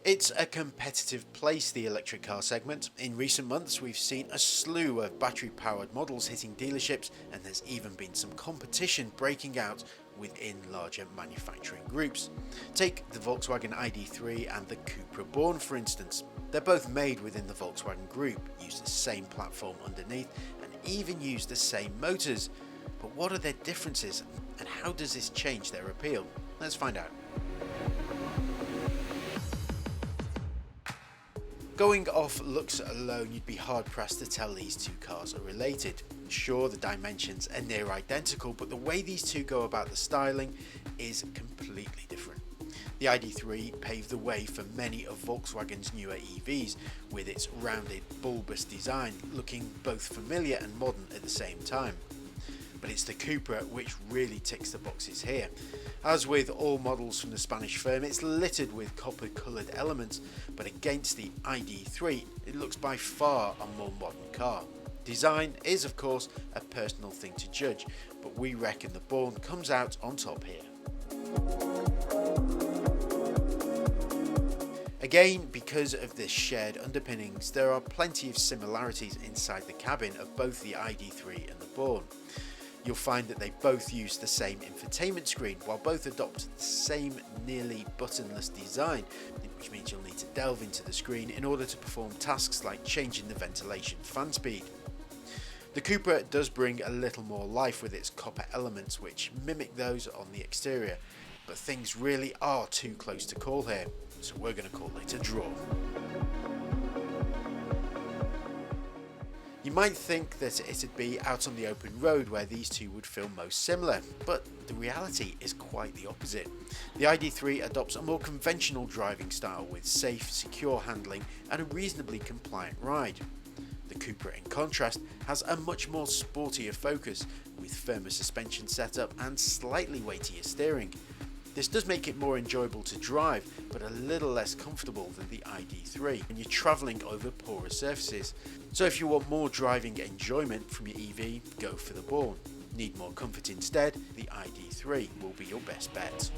It's a competitive place, the electric car segment. In recent months, we've seen a slew of battery-powered models hitting dealerships, and there's even been some competition breaking out within larger manufacturing groups. Take the Volkswagen ID.3 and the Cupra Born, for instance. They're both made within the Volkswagen Group, use the same platform underneath, and even use the same motors. But what are their differences, and how does this change their appeal? Let's find out. Going off looks alone, you'd be hard pressed to tell these two cars are related. Sure, the dimensions are near identical, but the way these two go about the styling is completely different. The ID.3 paved the way for many of Volkswagen's newer EVs, with its rounded, bulbous design looking both familiar and modern at the same time. But it's the Cupra which really ticks the boxes here. As with all models from the Spanish firm, it's littered with copper coloured elements, but against the ID.3 it looks by far a more modern car. Design is of course a personal thing to judge, but we reckon the Born comes out on top here. Again, because of the shared underpinnings, there are plenty of similarities inside the cabin of both the ID.3 and the Born. You'll find that they both use the same infotainment screen, while both adopt the same nearly buttonless design, which means you'll need to delve into the screen in order to perform tasks like changing the ventilation fan speed. The Cupra does bring a little more life with its copper elements which mimic those on the exterior, but things really are too close to call here, so we're going to call it a draw. You might think that it'd be out on the open road where these two would feel most similar, but the reality is quite the opposite. The ID.3 adopts a more conventional driving style with safe, secure handling and a reasonably compliant ride. The Cupra, in contrast, has a much more sportier focus, with firmer suspension setup and slightly weightier steering. This does make it more enjoyable to drive, but a little less comfortable than the ID.3 when you're travelling over poorer surfaces. So if you want more driving enjoyment from your EV, go for the Born. Need more comfort instead, the ID.3 will be your best bet.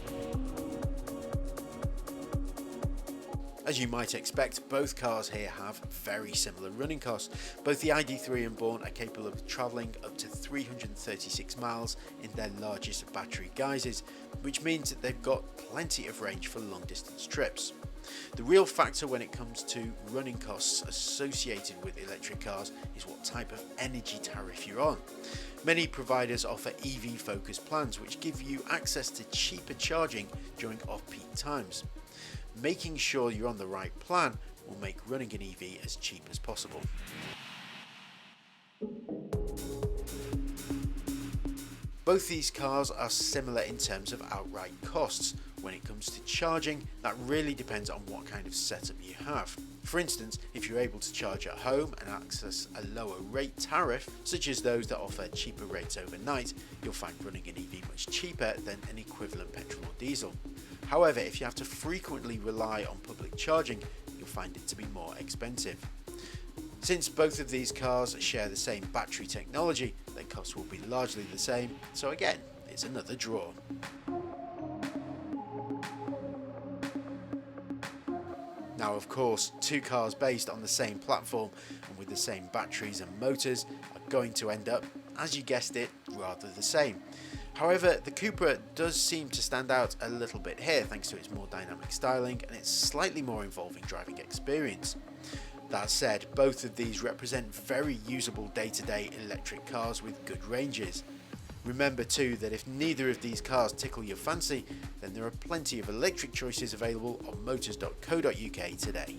As you might expect, both cars here have very similar running costs. Both the ID.3 and Born are capable of travelling up to 336 miles in their largest battery guises, which means that they've got plenty of range for long distance trips. The real factor when it comes to running costs associated with electric cars is what type of energy tariff you're on. Many providers offer EV focused plans which give you access to cheaper charging during off-peak times. Making sure you're on the right plan will make running an EV as cheap as possible. Both these cars are similar in terms of outright costs. When it comes to charging, that really depends on what kind of setup you have. For instance, if you're able to charge at home and access a lower rate tariff, such as those that offer cheaper rates overnight, you'll find running an EV much cheaper than an equivalent petrol or diesel. However, if you have to frequently rely on public charging, you'll find it to be more expensive. Since both of these cars share the same battery technology, their costs will be largely the same, so again, it's another draw. Now of course, two cars based on the same platform and with the same batteries and motors are going to end up, as you guessed it, rather the same. However, the Cupra does seem to stand out a little bit here thanks to its more dynamic styling and its slightly more involving driving experience. That said, both of these represent very usable day-to-day electric cars with good ranges. Remember too that if neither of these cars tickle your fancy, then there are plenty of electric choices available on Motors.co.uk today.